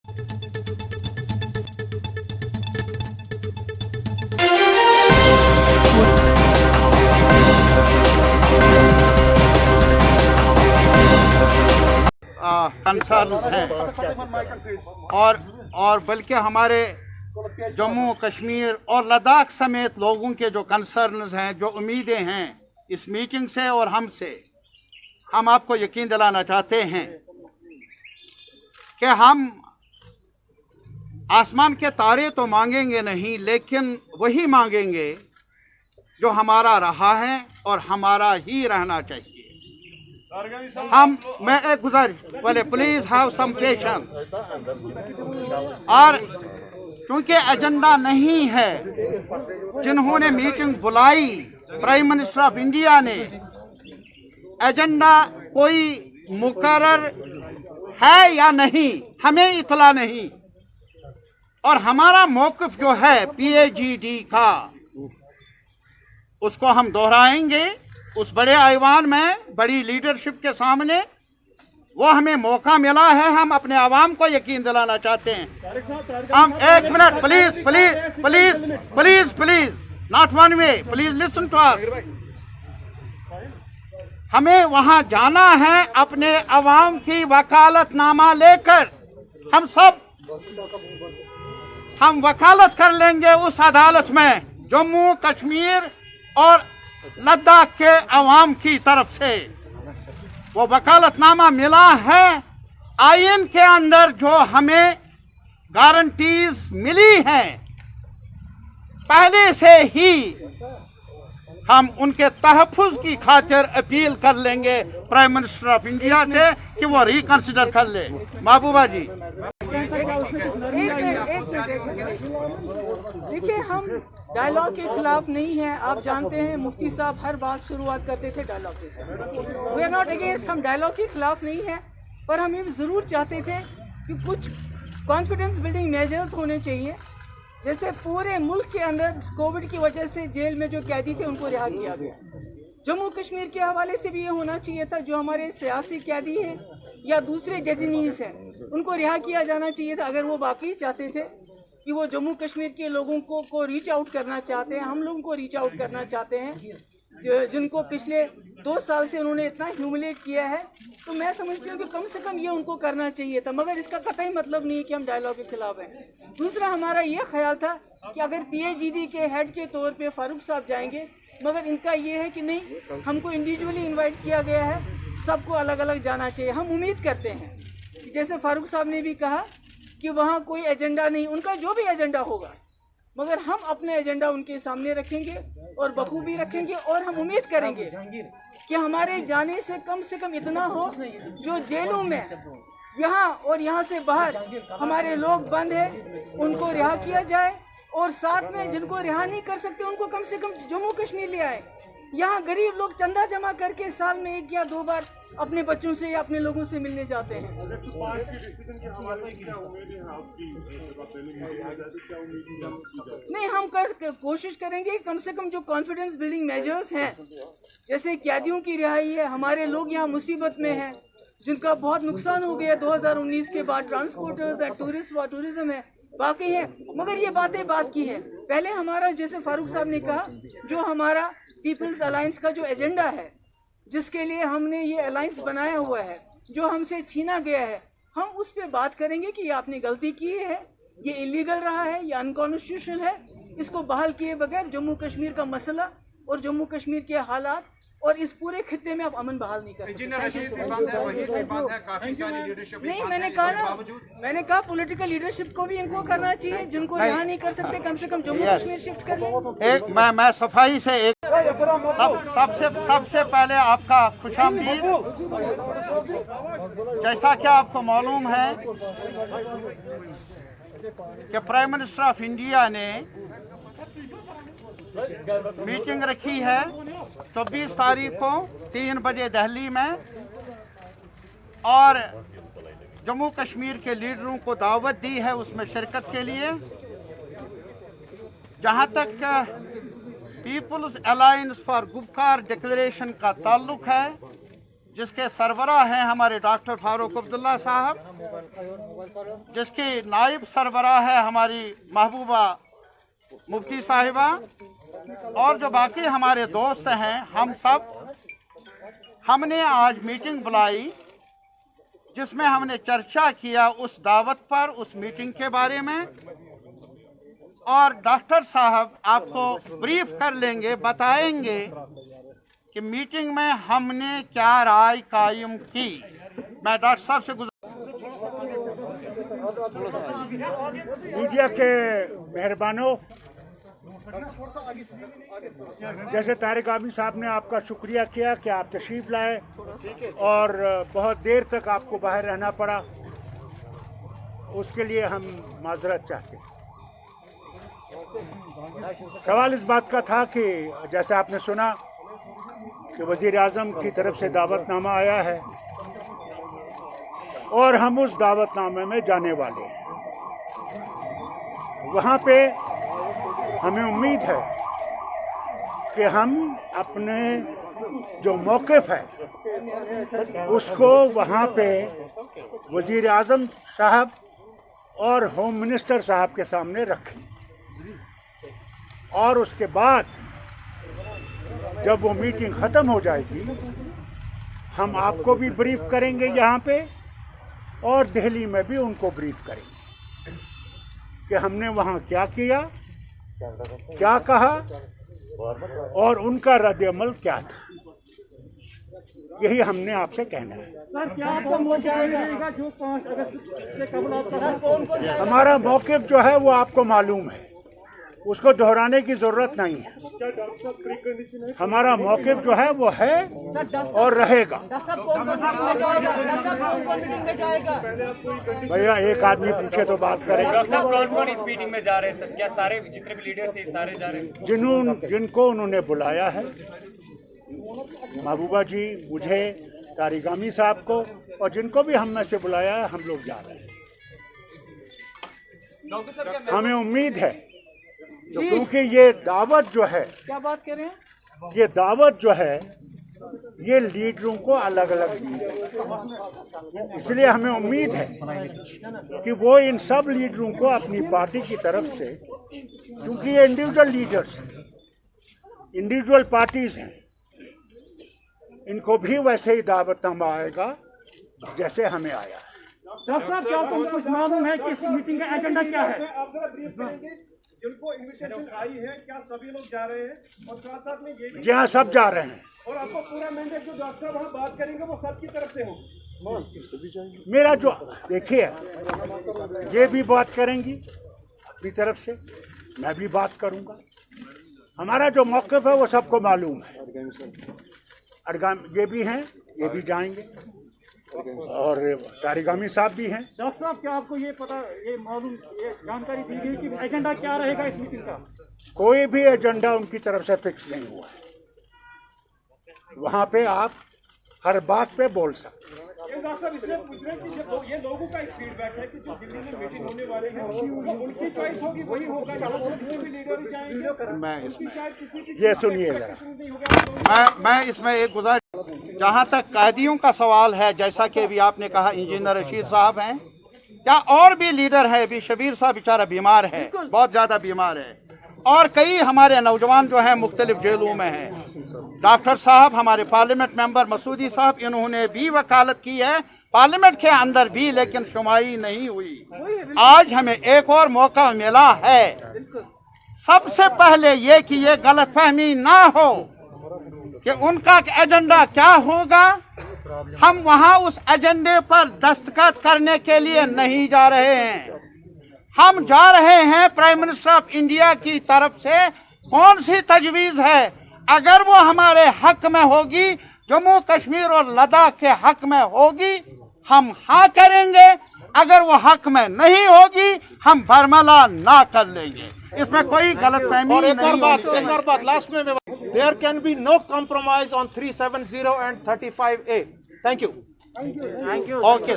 Concerns हैं और बल्कि हमारे जम्मू कश्मीर और लद्दाख समेत लोगों के जो कंसर्न्स हैं, जो उम्मीदें हैं इस मीटिंग से और हमसे, हम आपको यकीन दिलाना चाहते हैं कि हम आसमान के तारे तो मांगेंगे नहीं, लेकिन वही मांगेंगे जो हमारा रहा है और हमारा ही रहना चाहिए। मैं एक गुजारिश बोले, प्लीज हैव सम पेशेंस। और चूंकि एजेंडा नहीं है, जिन्होंने मीटिंग बुलाई प्राइम मिनिस्टर ऑफ इंडिया ने, एजेंडा कोई मुकर्रर है या नहीं हमें इतला नहीं, और हमारा मौक़िफ़ जो है PAGD का, उसको हम दोहराएंगे उस बड़े ऐवान में, बड़ी लीडरशिप के सामने। वो हमें मौका मिला है, हम अपने आवाम को यकीन दिलाना चाहते हैं। हम एक minute, please please please please please, not one way, please listen to us. हमें वहां जाना है अपने अवाम की वकालतनामा लेकर। हम वकालत कर लेंगे उस अदालत में जम्मू कश्मीर और लद्दाख के अवाम की तरफ से। वो वकालतनामा मिला है, आईन के अंदर जो हमें गारंटीज मिली हैं, पहले से ही हम उनके तहफ़्फ़ुज़ की खातिर अपील कर लेंगे प्राइम मिनिस्टर ऑफ इंडिया से कि वो रिकंसिडर कर ले। महबूबा जी, देखिए, हम डायलॉग के खिलाफ नहीं हैं। आप जानते हैं मुफ्ती साहब हर बात शुरुआत करते थे डायलॉग से। वी आर नॉट अगेंस्ट, हम डायलॉग के खिलाफ नहीं हैं, पर हम ये ज़रूर चाहते थे कि कुछ कॉन्फिडेंस बिल्डिंग मेजर्स होने चाहिए। जैसे पूरे मुल्क के अंदर कोविड की वजह से जेल में जो कैदी थे उनको रिहा किया गया। जम्मू कश्मीर के हवाले से भी ये होना चाहिए था, जो हमारे सियासी कैदी हैं या दूसरे डेजिनीज हैं उनको रिहा किया जाना चाहिए था। अगर वो वाकई चाहते थे कि वो जम्मू कश्मीर के लोगों को रीच आउट करना चाहते हैं, हम लोगों को रीच आउट करना चाहते हैं, जिनको पिछले 2 साल से उन्होंने इतना ह्यूमिलेट किया है, तो मैं समझती हूँ कि कम से कम ये उनको करना चाहिए था। मगर इसका कतई मतलब नहीं है कि हम डायलॉग के खिलाफ हैं। दूसरा, हमारा ये ख्याल था कि अगर PAGD के हेड के तौर पे फारूक साहब जाएंगे, मगर इनका ये है कि नहीं, हमको इंडिविजुअली इन्वाइट किया गया है, सबको अलग अलग जाना चाहिए। हम उम्मीद करते हैं कि जैसे फारूक साहब ने भी कहा कि वहाँ कोई एजेंडा नहीं, उनका जो भी एजेंडा होगा, मगर हम अपने एजेंडा उनके सामने रखेंगे और बखूबी रखेंगे। और हम उम्मीद करेंगे कि हमारे जाने से कम इतना हो, जो जेलों में यहाँ और यहाँ से बाहर हमारे लोग बंद हैं उनको रिहा किया जाए, और साथ में जिनको रिहा नहीं कर सकते उनको कम से कम जम्मू कश्मीर ले आए। यहाँ गरीब लोग चंदा जमा करके साल में 1 या 2 बार अपने बच्चों से या अपने लोगों से मिलने जाते हैं। नहीं, हम कोशिश करेंगे कम से कम जो कॉन्फिडेंस बिल्डिंग मेजर्स हैं, जैसे कैदियों की रिहाई है, हमारे लोग यहाँ मुसीबत में हैं जिनका बहुत नुकसान हो गया 2019 के बाद, ट्रांसपोर्टर्स है, टूरिज्म है, बाकी है। मगर ये बातें बात की है। पहले हमारा, जैसे फारूक साहब ने कहा, जो हमारा पीपल्स अलायंस का जो एजेंडा है, जिसके लिए हमने ये अलायंस बनाया हुआ है, जो हमसे छीना गया है, हम उस पर बात करेंगे कि ये आपने गलती की है, ये इलीगल रहा है, ये अनकॉन्स्टिट्यूशनल है। इसको बहाल किए बगैर जम्मू कश्मीर का मसला और जम्मू कश्मीर के हालात और इस पूरे खित्ते में आप अमन बहाल नहीं कर सकते। नहीं, मैंने कहा पॉलिटिकल लीडरशिप को भी इनको करना चाहिए, जिनको यहाँ नहीं कर सकते कम से कम जम्मू कश्मीर शिफ्ट कर लें। एक मैं सफाई से एक सबसे पहले आपका खुशामदीद। जैसा कि आपको मालूम है कि प्राइम मिनिस्टर ऑफ इंडिया ने मीटिंग रखी है 24 तारीख को 3 बजे दिल्ली में, और जम्मू कश्मीर के लीडरों को दावत दी है उसमें शिरकत के लिए। जहां तक peoples alliance for Gupkar declaration का ताल्लुक है, जिसके सरबराह हैं हमारे डॉक्टर फारूक अब्दुल्ला साहब, जिसकी नायब सरबराह है हमारी महबूबा मुफ्ती साहिबा, और जो बाकी हमारे दोस्त हैं, हमने आज मीटिंग बुलाई जिसमें हमने चर्चा किया उस दावत पर, उस मीटिंग के बारे में, और डॉक्टर साहब आपको ब्रीफ कर लेंगे, बताएंगे कि मीटिंग में हमने क्या राय कायम की। मैं डॉक्टर साहब से मीडिया के मेहरबानों, जैसे तारिक आमिर साहब ने आपका शुक्रिया किया कि आप तशरीफ लाए और बहुत देर तक आपको बाहर रहना पड़ा, उसके लिए हम माजरत चाहते हैं। सवाल इस बात का था कि जैसे आपने सुना कि वज़ीर आज़म की तरफ से दावतनामा आया है और हम उस दावतनामे में जाने वाले हैं। वहाँ पे हमें उम्मीद है कि हम अपने जो मौक़िफ़ है उसको वहाँ पे वज़ीर आज़म साहब और होम मिनिस्टर साहब के सामने रखें, और उसके बाद जब वो मीटिंग ख़त्म हो जाएगी हम आपको भी ब्रीफ करेंगे यहाँ पे, और दिल्ली में भी उनको ब्रीफ करेंगे कि हमने वहाँ क्या किया, क्या कहा और उनका रद्द-ए-अमल क्या था। यही हमने आपसे कहना है। सर, क्या आपको मौका मिलेगा जो 5 अगस्त से कबल आपका हमारा मौक़िफ़ जो है वो आपको मालूम है, उसको दोहराने की ज़रूरत नहीं है। हमारा मौक़िफ़ जो है वो है और रहेगा। भैया एक आदमी पूछे तो बात करें। डॉक्टर साहब, कौन-कौन इस मीटिंग में जा रहे हैं सर? क्या सारे जितने भी लीडर्स हैं सारे जा रहे हैं? जिनको उन्होंने बुलाया है, महबूबा जी, मुझे, तारिक आमिर साहब को, और जिनको भी हम में से बुलाया है, हम लोग जा रहे हैं। हमें उम्मीद है क्योंकि ये दावत जो है, क्या बात कर रहे हैं? ये दावत जो है ये लीडरों को अलग अलग दी है, इसलिए हमें उम्मीद है कि वो इन सब लीडरों को अपनी पार्टी की तरफ से, क्योंकि ये इंडिविजुअल लीडर्स हैं, इंडिविजुअल पार्टीज हैं, इनको भी वैसे ही दावतनामा आएगा जैसे हमें आया है। डॉक्टर साहब, क्या आपको कुछ मालूम है कि इस मीटिंग का एजेंडा क्या है? जिनको इन्विटेशन आई है, क्या सभी लोग जा रहे हैं? और साथ साथ में ये भी, जी हाँ, सब जा रहे हैं। और आपको पूरा मैंडेट जो डॉक्टर साहब वहाँ बात करेंगे वो सबकी तरफ से होगी। मेरा जो, देखिए, ये भी बात करेंगी अपनी तरफ से, मैं भी बात करूंगा। हमारा जो मौक़िफ़ है वो सबको मालूम है। ये भी हैं, ये भी जाएंगे, और तारिक आमिर साहब भी हैं। डॉक्टर साहब, क्या आपको ये पता, ये मालूम, ये जानकारी दी गई कि एजेंडा क्या रहेगा इस मीटिंग का? कोई भी एजेंडा उनकी तरफ से फिक्स नहीं हुआ है। वहाँ पे आप हर बात पे बोल सकते हैं। डॉक्टर साहब, इसलिए पूछ रहे हैं कि ये लोगों का एक फीडबैक है कि जो दिल्ली में मीटिंग होने वाले हैं वो उनकी चॉइस होगी, वही होगा, जितने भी लीडर जाएंगे। मैं इसमें ये सुनिए जरा, मैं इसमें एक गुजारिश, जहाँ तक कायदियों का सवाल है, जैसा कि अभी आपने कहा इंजीनियर रशीद साहब हैं, क्या और भी लीडर है? अभी शबीर साहब बेचारा बीमार है, बहुत ज़्यादा बीमार है, और कई हमारे नौजवान जो हैं मुख्तलिफ जेलों में हैं। डॉक्टर साहब, हमारे पार्लियामेंट मेंबर मसूदी साहब, इन्होंने भी वकालत की है पार्लियामेंट के अंदर भी, लेकिन शुमाई नहीं हुई। आज हमें एक और मौका मिला है। सबसे पहले ये कि ये गलतफहमी ना हो कि उनका एजेंडा क्या होगा। हम वहां उस एजेंडे पर दस्तखत करने के लिए नहीं जा रहे हैं, हम जा रहे हैं प्राइम मिनिस्टर ऑफ इंडिया की तरफ से कौन सी तजवीज़ है, अगर वो हमारे हक में होगी, जम्मू कश्मीर और लद्दाख के हक में होगी, हम हाँ करेंगे, अगर वो हक में नहीं होगी हम बरमला ना कर लेंगे। इसमें कोई गलतफहमी नहीं। एक और बात लास्ट में, there can be no compromise on 370 and 35A। Thank you. Okay.